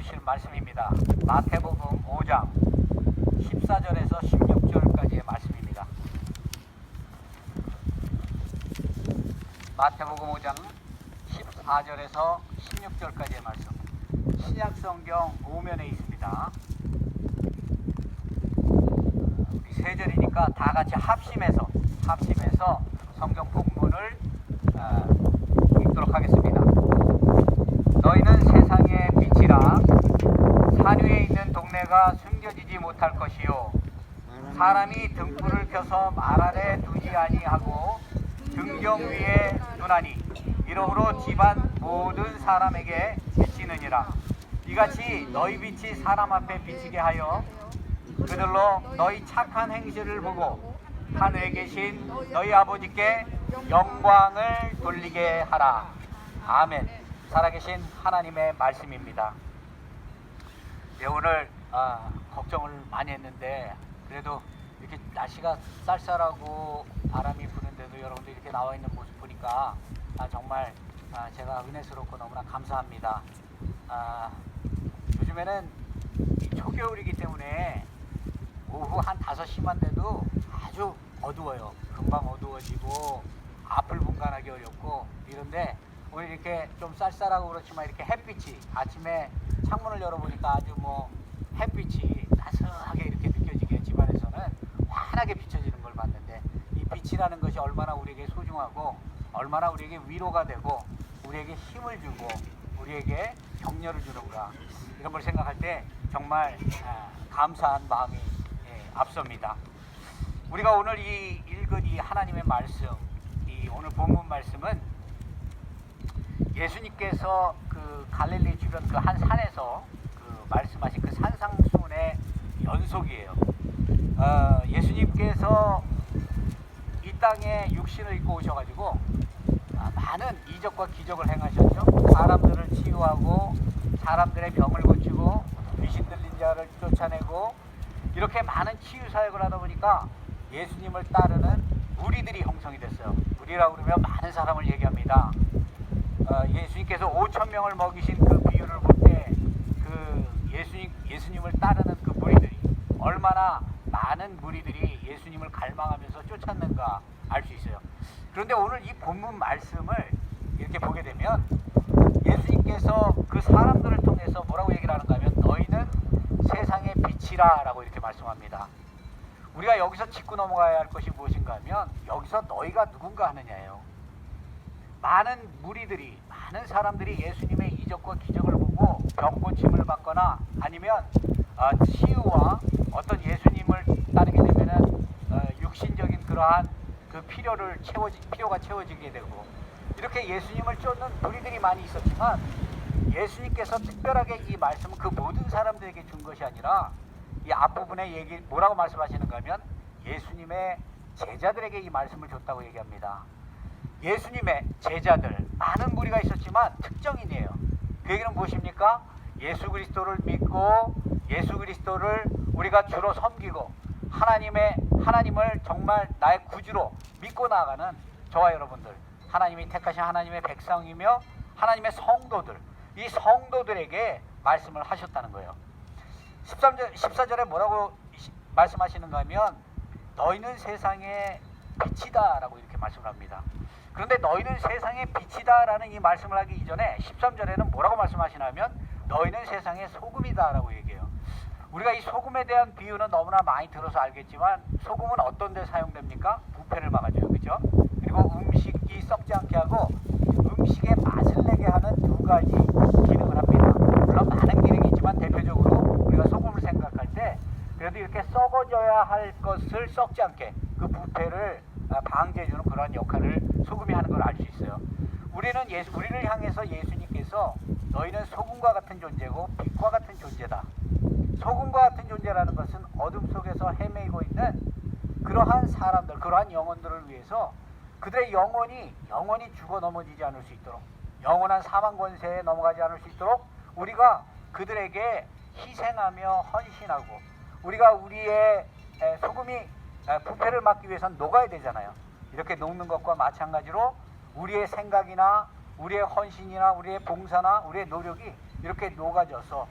주실 말씀입니다. 마태복음 5장 14절에서 16절까지의 말씀입니다. 마태복음 5장 14절에서 16절까지의 말씀. 신약성경 5면에 있습니다. 우리 세 절이니까 다 같이 합심해서 성경 본문을 읽도록 하겠습니다. 너희는 세상의 빛이라. 산 위에 있는 동네가 숨겨지지 못할 것이요, 사람이 등불을 켜서 말 아래 두지 아니하고 등경 위에 두나니 이러므로 집안 모든 사람에게 비치느니라. 이같이 너희 빛이 사람 앞에 비치게 하여 그들로 너희 착한 행실을 보고 하늘에 계신 너희 아버지께 영광을 돌리게 하라. 아멘. 살아계신 하나님의 말씀입니다. 예, 오늘 걱정을 많이 했는데 그래도 이렇게 날씨가 쌀쌀하고 바람이 부는데도 여러분들 이렇게 나와 있는 모습 보니까 정말 제가 은혜스럽고 너무나 감사합니다. 요즘에는 초겨울이기 때문에 오후 한 5시만 돼도 아주 어두워요. 금방 어두워지고 앞을 분간하기 어렵고 이런데 오늘 이렇게 좀 쌀쌀하고 그렇지만 이렇게 햇빛이 아침에 창문을 열어보니까 아주 햇빛이 따스하게 이렇게 느껴지게 집안에서는 환하게 비춰지는 걸 봤는데, 이 빛이라는 것이 얼마나 우리에게 소중하고 얼마나 우리에게 위로가 되고 우리에게 힘을 주고 우리에게 격려를 주는가, 이런 걸 생각할 때 정말 감사한 마음이 앞섭니다. 우리가 오늘 읽은 이 하나님의 말씀, 이 오늘 본문 말씀은 예수님께서 그 갈릴리 주변 그 한 산에서 말씀하신 그 산상수훈의 연속이에요. 예수님께서 이 땅에 육신을 입고 오셔가지고 많은 이적과 기적을 행하셨죠. 사람들을 치유하고 사람들의 병을 고치고 귀신 들린 자를 쫓아내고 이렇게 많은 치유 사역을 하다 보니까 예수님을 따르는 무리들이 형성이 됐어요. 무리라고 그러면 많은 사람을 얘기합니다. 예수님께서 5,000명을 먹이신 그 비유를 볼 때 예수님을 따르는 그 무리들이 얼마나 많은 무리들이 예수님을 갈망하면서 쫓았는가 알 수 있어요. 그런데 오늘 이 본문 말씀을 이렇게 보게 되면 예수님께서 그 사람들을 통해서 뭐라고 얘기를 하는가 하면 너희는 세상의 빛이라 라고 이렇게 말씀합니다. 우리가 여기서 짚고 넘어가야 할 것이 무엇인가 하면 여기서 너희가 누군가 하느냐예요. 많은 무리들이, 많은 사람들이 예수님의 이적과 기적을 보고 병 고침을 받거나 아니면 치유와 어떤 예수님을 따르게 되면은 육신적인 그러한 그 필요가 채워지게 되고 이렇게 예수님을 쫓는 무리들이 많이 있었지만, 예수님께서 특별하게 이 말씀은 그 모든 사람들에게 준 것이 아니라 이 앞부분에 뭐라고 말씀하시는가 하면 예수님의 제자들에게 이 말씀을 줬다고 얘기합니다. 예수님의 제자들, 많은 무리가 있었지만 특정인이에요. 그 얘기는 무엇입니까? 예수 그리스도를 믿고 예수 그리스도를 우리가 주로 섬기고 하나님을 정말 나의 구주로 믿고 나아가는 저와 여러분들, 하나님이 택하신 하나님의 백성이며 하나님의 성도들, 이 성도들에게 말씀을 하셨다는 거예요. 14절에 뭐라고 말씀하시는가 하면 너희는 세상의 빛이다 라고 이렇게 말씀을 합니다. 그런데 너희는 세상의 빛이다 라는 이 말씀을 하기 이전에 13절에는 뭐라고 말씀하시냐면 너희는 세상의 소금이다 라고 얘기해요. 우리가 이 소금에 대한 비유는 너무나 많이 들어서 알겠지만 소금은 어떤 데 사용됩니까? 부패를 막아줘요. 그죠? 그리고 음식이 썩지 않게 하고 음식의 맛을 내게 하는 두 가지 기능을 합니다. 물론 많은 기능이 있지만 대표적으로 우리가 소금을 생각할 때 그래도 이렇게 썩어져야 할 것을 썩지 않게 그 부패를 방지해주는 그런 역할을 소금이 하는 걸 알 수 있어요. 우리를 향해서 예수님께서 너희는 소금과 같은 존재고 빛과 같은 존재다. 소금과 같은 존재라는 것은 어둠 속에서 헤매고 있는 그러한 사람들, 그러한 영혼들을 위해서 그들의 영혼이 죽어 넘어지지 않을 수 있도록, 영원한 사망 권세에 넘어가지 않을 수 있도록 우리가 그들에게 희생하며 헌신하고, 우리가 우리의 소금이 부패를 막기 위해서는 녹아야 되잖아요. 이렇게 녹는 것과 마찬가지로 우리의 생각이나 우리의 헌신이나 우리의 봉사나 우리의 노력이 이렇게 녹아져서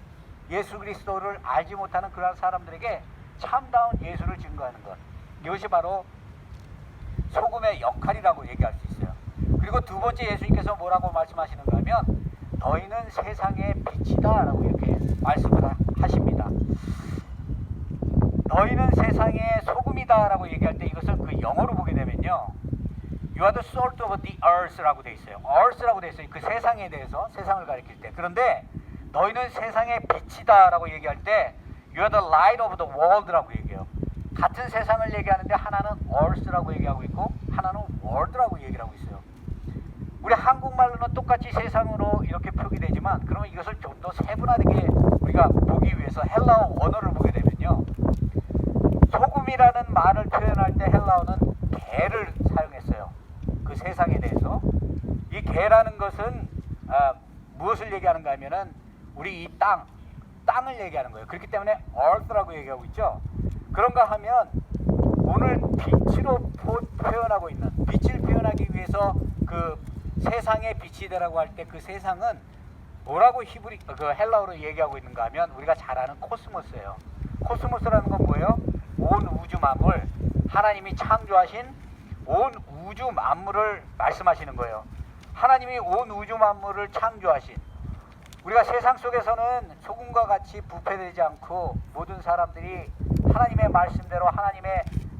예수 그리스도를 알지 못하는 그러한 사람들에게 참다운 예수를 증거하는 것, 이것이 바로 소금의 역할이라고 얘기할 수 있어요. 그리고 두 번째, 예수님께서 뭐라고 말씀하시는가 하면 너희는 세상의 빛이다 라고 이렇게 말씀을 하십니다. 너희는 세상의 소금이다 라고 얘기할 때 이것을 그 영어로 보게 되면요, You are the salt of the earth 라고 되어 있어요. earth라고 되어 있어요. 그 세상에 대해서, 세상을 가리킬 때. 그런데 너희는 세상의 빛이다 라고 얘기할 때 You are the light of the world 라고 얘기해요. 같은 세상을 얘기하는데 하나는 earth라고 얘기하고 있고 하나는 world라고 얘기를 하고 있어요. 우리 한국말로는 똑같이 세상으로 이렇게 표기되지만, 그러면 이것을 좀 더 세분화되게 우리가 보기 위해서 헬라어 언어를 보게 되면요, 소금이라는 말을 표현할 때 헬라어는 개를 사용했어요. 그 세상에 대해서. 이 개라는 것은 무엇을 얘기하는가 하면은 우리 이 땅을 얘기하는 거예요. 그렇기 때문에 earth라고 얘기하고 있죠. 그런가 하면 오늘 빛으로 표현하고 있는, 빛을 표현하기 위해서 그 세상의 빛이 되라고 할 때 그 세상은 뭐라고 그 헬라어로 얘기하고 있는가 하면 우리가 잘 아는 코스모스예요. 코스모스라는 건 뭐예요? 온 우주 만물, 하나님이 창조하신 온 우주 만물을 말씀하시는 거예요. 하나님이 온 우주 만물을 창조하신, 우리가 세상 속에서는 소금과 같이 부패되지 않고 모든 사람들이 하나님의 말씀대로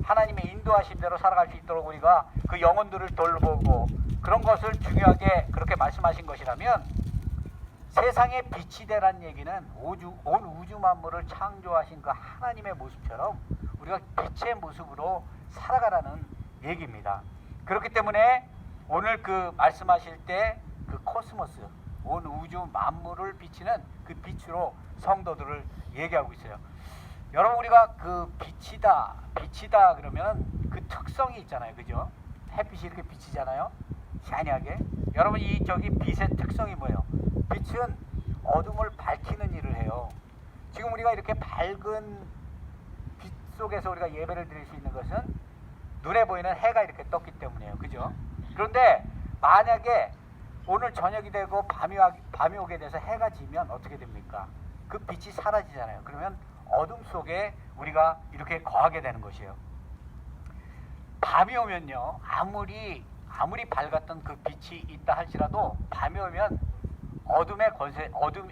하나님의 인도하심대로 살아갈 수 있도록 우리가 그 영혼들을 돌보고 그런 것을 중요하게 그렇게 말씀하신 것이라면, 세상의 빛이 되란 얘기는 온 우주 만물을 창조하신 그 하나님의 모습처럼 우리가 빛의 모습으로 살아가라는 얘기입니다. 그렇기 때문에 오늘 그 말씀하실 때 그 코스모스, 온 우주 만물을 비치는 그 빛으로 성도들을 얘기하고 있어요. 여러분, 우리가 그 빛이다 그러면 그 특성이 있잖아요. 그죠? 햇빛이 이렇게 비치잖아요. 샤니하게. 여러분, 저기 빛의 특성이 뭐예요? 빛은 어둠을 밝히는 일을 해요. 지금 우리가 이렇게 밝은 빛 속에서 우리가 예배를 드릴 수 있는 것은 눈에 보이는 해가 이렇게 떴기 때문이에요. 그죠? 그런데 만약에 오늘 저녁이 되고 밤이 오게 돼서 해가 지면 어떻게 됩니까? 그 빛이 사라지잖아요. 그러면 어둠 속에 우리가 이렇게 거하게 되는 것이에요. 밤이 오면요, 아무리 밝았던 그 빛이 있다 할지라도 밤이 오면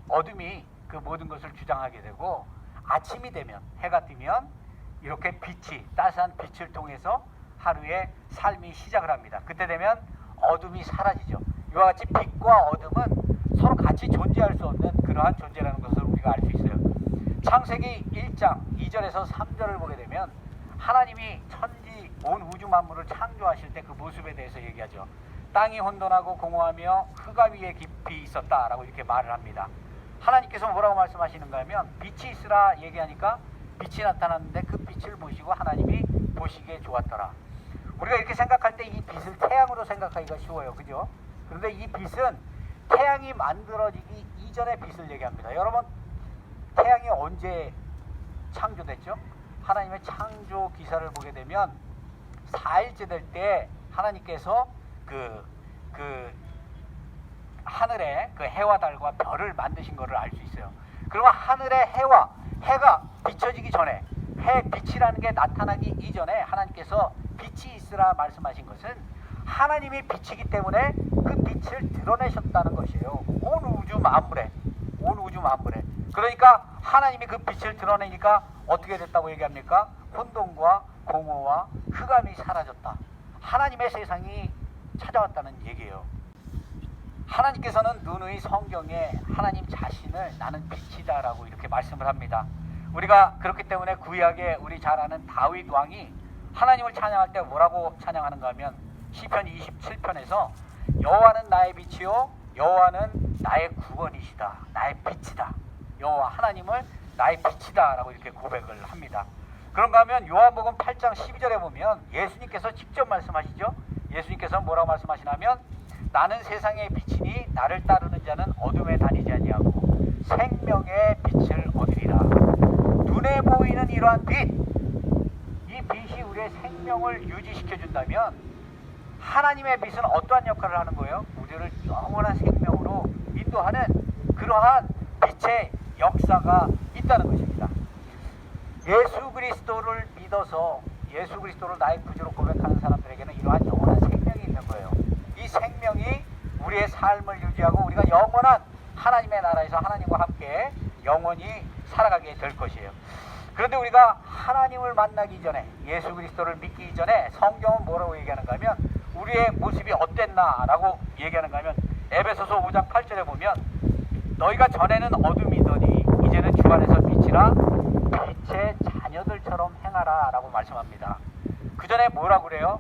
어둠이 그 모든 것을 주장하게 되고, 아침이 되면, 해가 뜨면 이렇게 따스한 빛을 통해서 하루의 삶이 시작을 합니다. 그때 되면 어둠이 사라지죠. 이와 같이 빛과 어둠은 서로 같이 존재할 수 없는 그러한 존재라는 것을 우리가 알 수 있어요. 창세기 1장 2절에서 3절을 보게 되면 하나님이 천지 온 우주 만물을 창조하실 때 그 모습에 대해서 얘기하죠. 땅이 혼돈하고 공허하며 흑암 위에 깊이 있었다라고 이렇게 말을 합니다. 하나님께서 뭐라고 말씀하시는가 하면 빛이 있으라 얘기하니까 빛이 나타났는데 그 빛을 보시고 하나님이 보시기에 좋았더라. 우리가 이렇게 생각할 때 이 빛을 태양으로 생각하기가 쉬워요. 그죠? 그런데 이 빛은 태양이 만들어지기 이전의 빛을 얘기합니다. 여러분, 태양이 언제 창조됐죠? 하나님의 창조 기사를 보게 되면 4일째 될 때 하나님께서 그 하늘에 그 해와 달과 별을 만드신 것을 알 수 있어요. 그러면 하늘의 해가 비춰지기 전에, 해 빛이라는 게 나타나기 이전에 하나님께서 빛이 있으라 말씀하신 것은 하나님이 빛이기 때문에 그 빛을 드러내셨다는 것이에요. 온 우주 만물에. 그러니까 하나님이 그 빛을 드러내니까 어떻게 됐다고 얘기합니까? 혼돈과 공허와 흑암이 사라졌다. 하나님의 세상이 찾아왔다는 얘기예요. 하나님께서는 누누이 성경에 하나님 자신을 나는 빛이다 라고 이렇게 말씀을 합니다. 우리가 그렇기 때문에 구약에 우리 잘 아는 다윗 왕이 하나님을 찬양할 때 뭐라고 찬양하는가 하면 시편 27편에서 여호와는 나의 빛이요 여호와는 나의 구원이시다, 나의 빛이다, 여호와 하나님을 나의 빛이다 라고 이렇게 고백을 합니다. 그런가 하면 요한복음 8장 12절에 보면 예수님께서 직접 말씀하시죠. 예수님께서 뭐라고 말씀하시냐면 나는 세상의 빛이니 나를 따르는 자는 어둠에 다니지 아니하고 생명의 빛을 얻으리라. 눈에 보이는 이러한 빛, 이 빛이 우리의 생명을 유지시켜 준다면 하나님의 빛은 어떠한 역할을 하는 거예요? 우리를 영원한 생명으로 인도하는 그러한 빛의 역사가 있다는 것입니다. 예수 그리스도를 믿어서 예수 그리스도를 나의 구주로 고백하는 사람들에게는 이러한 영원한 생명이 있는 거예요. 이 생명이 우리의 삶을 유지하고 우리가 영원한 하나님의 나라에서 하나님과 함께 영원히 살아가게 될 것이에요. 그런데 우리가 하나님을 만나기 전에, 예수 그리스도를 믿기 전에 성경은 뭐라고 얘기하는가 하면 우리의 모습이 어땠나 라고 얘기하는가 하면 에베소서 5장 8절에 보면 너희가 전에는 어둠이더니 이제는 주 안에서 빛이라 빛의 자녀들처럼 행하라 라고 말씀합니다. 그 전에 뭐라고 그래요?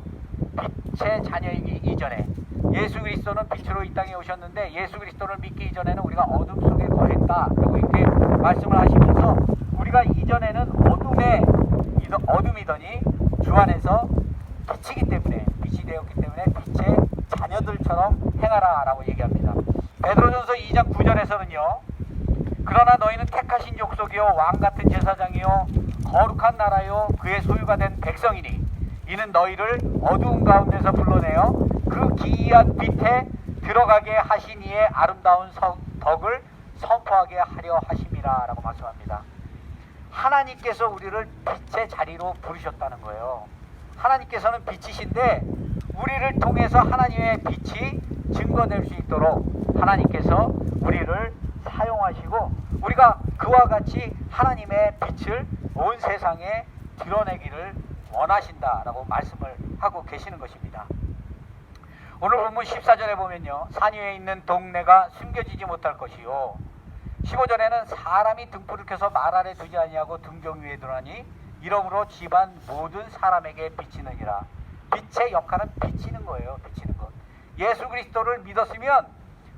빛의 자녀이기 이전에 예수 그리스도는 빛으로 이 땅에 오셨는데 예수 그리스도를 믿기 이전에는 우리가 어둠 속에 거했다 라고 이렇게 말씀을 하시면서 우리가 이전에는 어둠이더니 주 안에서 빛이기 때문에 빛이 되었기 때문에 빛의 자녀들처럼 행하라 라고 얘기합니다. 베드로전서 2장 9절에서는요 그러나 너희는 택하신 족속이요 왕같은 제사장이요 거룩한 나라요 그의 소유가 된 백성이니 이는 너희를 어두운 가운데서 불러내어 그 기이한 빛에 들어가게 하신 이의 아름다운 덕을 선포하게 하려 하심이라 라고 말씀합니다. 하나님께서 우리를 빛의 자리로 부르셨다는 거예요. 하나님께서는 빛이신데 우리를 통해서 하나님의 빛이 증거될 수 있도록 하나님께서 우리를 사용하시고 우리가 그와 같이 하나님의 빛을 온 세상에 드러내기를 원하신다라고 말씀을 하고 계시는 것입니다. 오늘 본문 14절에 보면요 산 위에 있는 동네가 숨겨지지 못할 것이요 15절에는 사람이 등불을 켜서 말 아래 두지 아니하고 등경 위에 두나니 이러므로 집안 모든 사람에게 비치느니라. 빛의 역할은 비치는 거예요. 비치는 것. 예수 그리스도를 믿었으면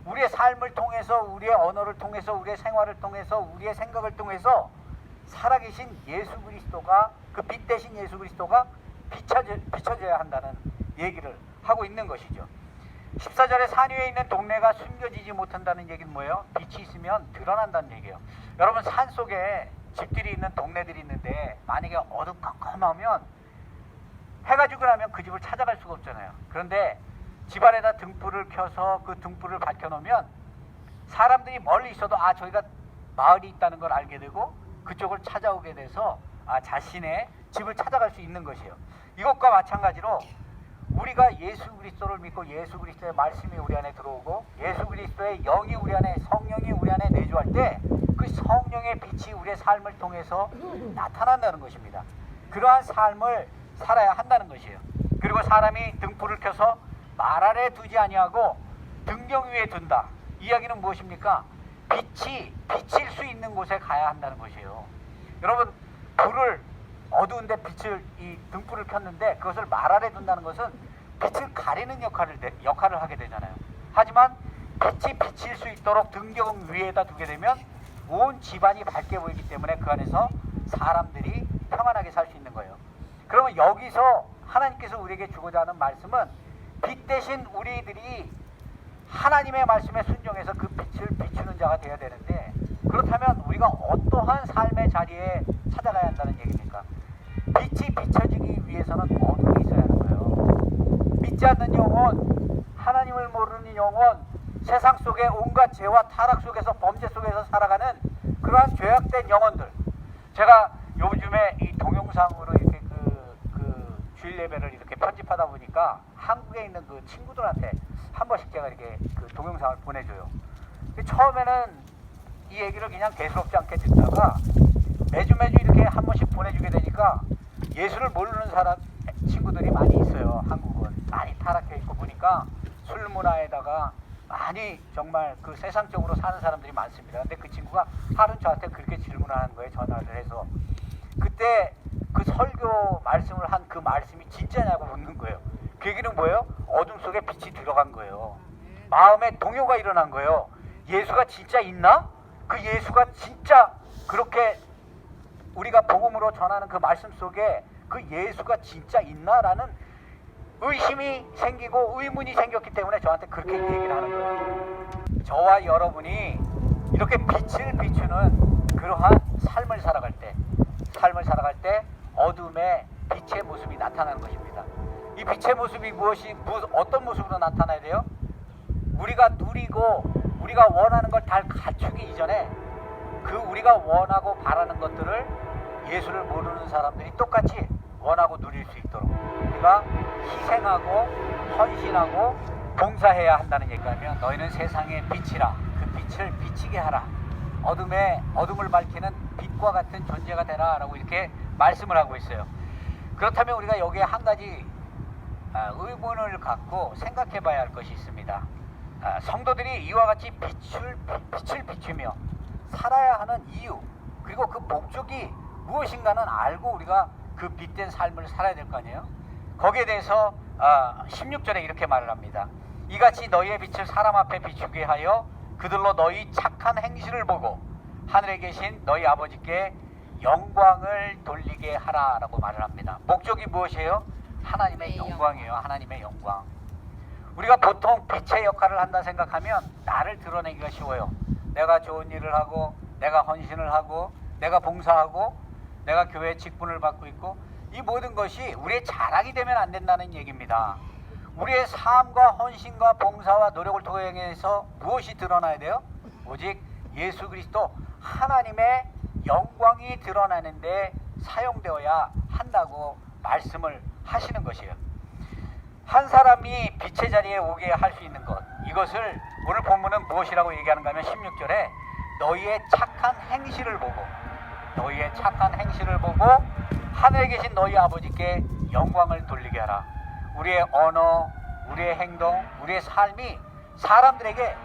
우리의 삶을 통해서 우리의 언어를 통해서 우리의 생활을 통해서 우리의 생각을 통해서 살아계신 예수 그리스도가 그 빛 대신 예수 그리스도가 비춰져야 한다는 얘기를 하고 있는 것이죠. 14절에 산 위에 있는 동네가 숨겨지지 못한다는 얘기는 뭐예요? 빛이 있으면 드러난다는 얘기예요. 여러분 산 속에 집들이 있는 동네들이 있는데 만약에 어두컴컴하면 해가 지고 나면 그 집을 찾아갈 수가 없잖아요. 그런데 집안에다 등불을 켜서 그 등불을 밝혀놓으면 사람들이 멀리 있어도 저기가 마을이 있다는 걸 알게 되고 그쪽을 찾아오게 돼서 자신의 집을 찾아갈 수 있는 것이에요. 이것과 마찬가지로 우리가 예수 그리스도를 믿고 예수 그리스도의 말씀이 우리 안에 들어오고 예수 그리스도의 영이 우리 안에 성령이 우리 안에 내주할 때 그 성령의 빛이 우리의 삶을 통해서 나타난다는 것입니다. 그러한 삶을 살아야 한다는 것이에요. 그리고 사람이 등불을 켜서 말 아래 두지 아니하고 등경 위에 둔다. 이야기는 무엇입니까? 빛이 비칠 수 있는 곳에 가야 한다는 것이에요. 여러분 불을 어두운데 이 등불을 켰는데 그것을 말 아래 둔다는 것은 빛을 가리는 역할을 하게 되잖아요. 하지만 빛이 비칠 수 있도록 등경 위에다 두게 되면 온 집안이 밝게 보이기 때문에 그 안에서 사람들이 평안하게 살 수 있는 거예요. 그러면 여기서 하나님께서 우리에게 주고자 하는 말씀은 빛 대신 우리들이 하나님의 말씀에 순종해서 그 빛을 비추는 자가 되어야 되는데 그렇다면 우리가 어떠한 삶의 자리에 찾아가야 한다는 얘기입니까? 빛이 비춰지기 위해서는 어둠이 있어야 하는 거예요. 믿지 않는 영혼, 하나님을 모르는 영혼, 세상 속에 온갖 죄와 타락 속에서 범죄 속에서 살아가는 그러한 죄악된 영혼들. 제가 요즘에 이 동영상으로 이렇게 그 주일 예배를 이렇게 편집하다 보니까 한국에 있는 그 친구들한테 한 번씩 제가 이렇게 그 동영상을 보내줘요. 처음에는 이 얘기를 그냥 대수롭지 않게 듣다가 매주 이렇게 한 번씩 보내주게 되니까 예수를 모르는 친구들이 많이 있어요. 한국은 많이 타락해 있고 보니까 술 문화에다가 많이 정말 그 세상적으로 사는 사람들이 많습니다. 근데 그 친구가 하루는 저한테 그렇게 질문하는 거예요. 전화를 해서. 그때 그 설교 말씀을 한 그 말씀이 진짜냐고 묻는 거예요. 그 얘기는 뭐예요? 어둠 속에 빛이 들어간 거예요. 마음에 동요가 일어난 거예요. 예수가 진짜 있나? 그 예수가 진짜 그렇게 우리가 복음으로 전하는 그 말씀 속에 그 예수가 진짜 있나라는 의심이 생기고 의문이 생겼기 때문에 저한테 그렇게 얘기를 하는 거예요. 저와 여러분이 이렇게 빛을 비추는 그러한 삶을 살아갈 때 어둠에 빛의 모습이 나타나는 것입니다. 이 빛의 모습이 어떤 모습으로 나타나야 돼요? 우리가 누리고 우리가 원하는 걸 다 갖추기 이전에 그 우리가 원하고 바라는 것들을 예수를 모르는 사람들이 똑같이 원하고 누릴 수 있도록 우리가 희생하고 헌신하고 봉사해야 한다는 얘기하면 너희는 세상의 빛이라. 그 빛을 비치게 하라. 어둠을 밝히는 빛과 같은 존재가 되라 라고 이렇게 말씀을 하고 있어요. 그렇다면 우리가 여기에 한 가지 의문을 갖고 생각해 봐야 할 것이 있습니다. 성도들이 이와 같이 빛을 비추며 살아야 하는 이유, 그리고 그 목적이 무엇인가는 알고 우리가 그 빛된 삶을 살아야 될 거 아니에요. 거기에 대해서 16절에 이렇게 말을 합니다. 이같이 너희의 빛을 사람 앞에 비추게 하여 그들로 너희 착한 행실을 보고 하늘에 계신 너희 아버지께 영광을 돌리게 하라 라고 말을 합니다. 목적이 무엇이에요? 하나님의 영광이에요. 하나님의 영광. 우리가 보통 빛의 역할을 한다 생각하면 나를 드러내기가 쉬워요. 내가 좋은 일을 하고, 내가 헌신을 하고, 내가 봉사하고, 내가 교회 직분을 받고 있고, 이 모든 것이 우리의 자랑이 되면 안 된다는 얘기입니다. 우리의 삶과 헌신과 봉사와 노력을 통해서 무엇이 드러나야 돼요? 오직 예수 그리스도 하나님의 영광이 드러나는데 사용되어야 한다고 말씀을 하시는 것이에요. 한 사람이 빛의 자리에 오게 할 수 있는 것, 이것을 오늘 본문은 무엇이라고 얘기하는가 하면 16절에 너희의 착한 행실을 보고 하늘에 계신 너희 아버지께 영광을 돌리게 하라. 우리의 언어, 우리의 행동, 우리의 삶이 사람들에게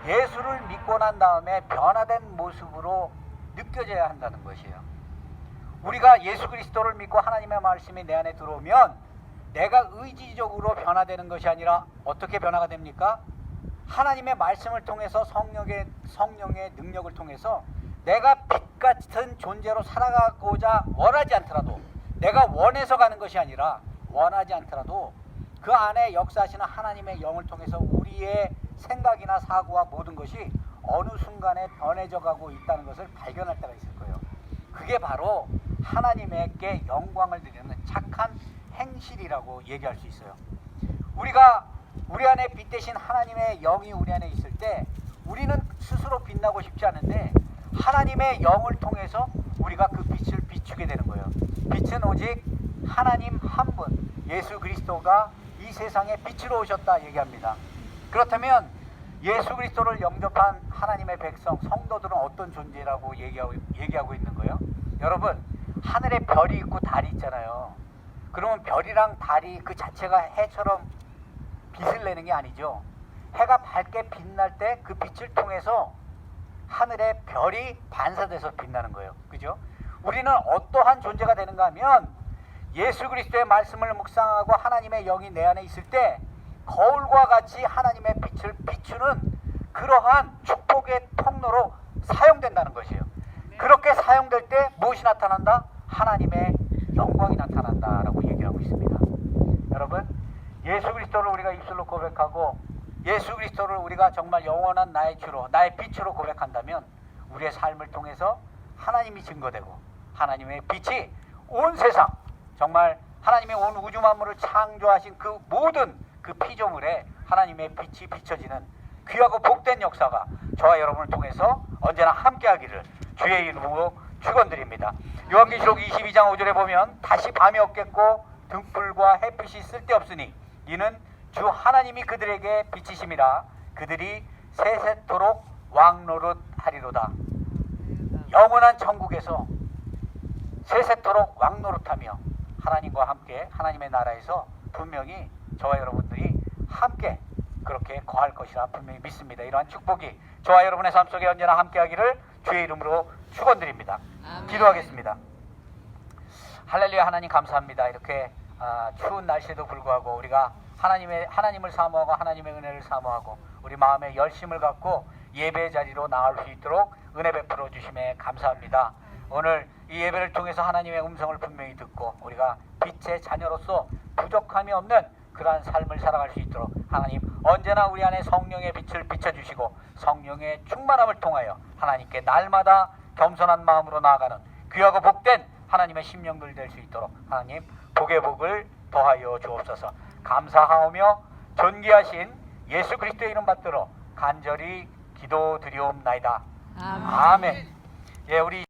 예수를 믿고 난 다음에 변화된 모습으로 느껴져야 한다는 것이에요. 우리가 예수 그리스도를 믿고 하나님의 말씀이 내 안에 들어오면 내가 의지적으로 변화되는 것이 아니라 어떻게 변화가 됩니까? 하나님의 말씀을 통해서 성령의 능력을 통해서 내가 빛 같은 존재로 살아가고자 원하지 않더라도, 내가 원해서 가는 것이 아니라 원하지 않더라도 그 안에 역사하시는 하나님의 영을 통해서 우리의 생각이나 사고와 모든 것이 어느 순간에 변해져 가고 있다는 것을 발견할 때가 있을 거예요. 그게 바로 하나님께 영광을 드리는 착한 행실이라고 얘기할 수 있어요. 우리가 우리 안에 빛 대신 하나님의 영이 우리 안에 있을 때 우리는 스스로 빛나고 싶지 않은데 하나님의 영을 통해서 우리가 그 빛을 비추게 되는 거예요. 빛은 오직 하나님 한 분, 예수 그리스도가 이 세상에 빛으로 오셨다 얘기합니다. 그렇다면 예수 그리스도를 영접한 하나님의 백성, 성도들은 어떤 존재라고 얘기하고 있는 거예요? 여러분, 하늘에 별이 있고 달이 있잖아요. 그러면 별이랑 달이 그 자체가 해처럼 빛을 내는 게 아니죠. 해가 밝게 빛날 때 그 빛을 통해서 하늘에 별이 반사돼서 빛나는 거예요. 그죠? 우리는 어떠한 존재가 되는가 하면 예수 그리스도의 말씀을 묵상하고 하나님의 영이 내 안에 있을 때 거울과 같이 하나님의 빛을 비추는 그러한 축복의 통로로 사용된다는 것이에요. 그렇게 사용될 때 무엇이 나타난다? 하나님의 영광이 나타난다라고 얘기하고 있습니다. 여러분, 예수 그리스도를 우리가 입술로 고백하고 예수 그리스도를 우리가 정말 영원한 나의 주로, 나의 빛으로 고백한다면 우리의 삶을 통해서 하나님이 증거되고 하나님의 빛이 온 세상, 정말 하나님의 온 우주 만물을 창조하신 그 모든 그 피조물에 하나님의 빛이 비춰지는 귀하고 복된 역사가 저와 여러분을 통해서 언제나 함께하기를 주의 이름으로 축원드립니다. 요한계시록 22장 5절에 보면 다시 밤이 없겠고 등불과 햇빛이 쓸데없으니 이는 주 하나님이 그들에게 비치심이라 그들이 세세토록 왕노릇하리로다. 영원한 천국에서 세세토록 왕노릇하며 하나님과 함께 하나님의 나라에서 분명히 저와 여러분들이 함께 그렇게 거할 것이라 분명히 믿습니다. 이러한 축복이 저와 여러분의 삶 속에 언제나 함께하기를 주의 이름으로 축원드립니다. 기도하겠습니다. 할렐루야. 하나님 감사합니다. 이렇게 추운 날씨에도 불구하고 우리가 하나님을 사모하고 하나님의 은혜를 사모하고 우리 마음에 열심을 갖고 예배의 자리로 나올 수 있도록 은혜 베풀어 주심에 감사합니다. 오늘 이 예배를 통해서 하나님의 음성을 분명히 듣고 우리가 빛의 자녀로서 부족함이 없는 그러한 삶을 살아갈 수 있도록 하나님 언제나 우리 안에 성령의 빛을 비춰주시고 성령의 충만함을 통하여 하나님께 날마다 겸손한 마음으로 나아가는 귀하고 복된 하나님의 심령들 될 수 있도록 하나님 복의 복을 더하여 주옵소서. 감사하오며 존귀하신 예수 그리스도의 이름 받들어 간절히 기도드리옵나이다. 아멘. 예, 우리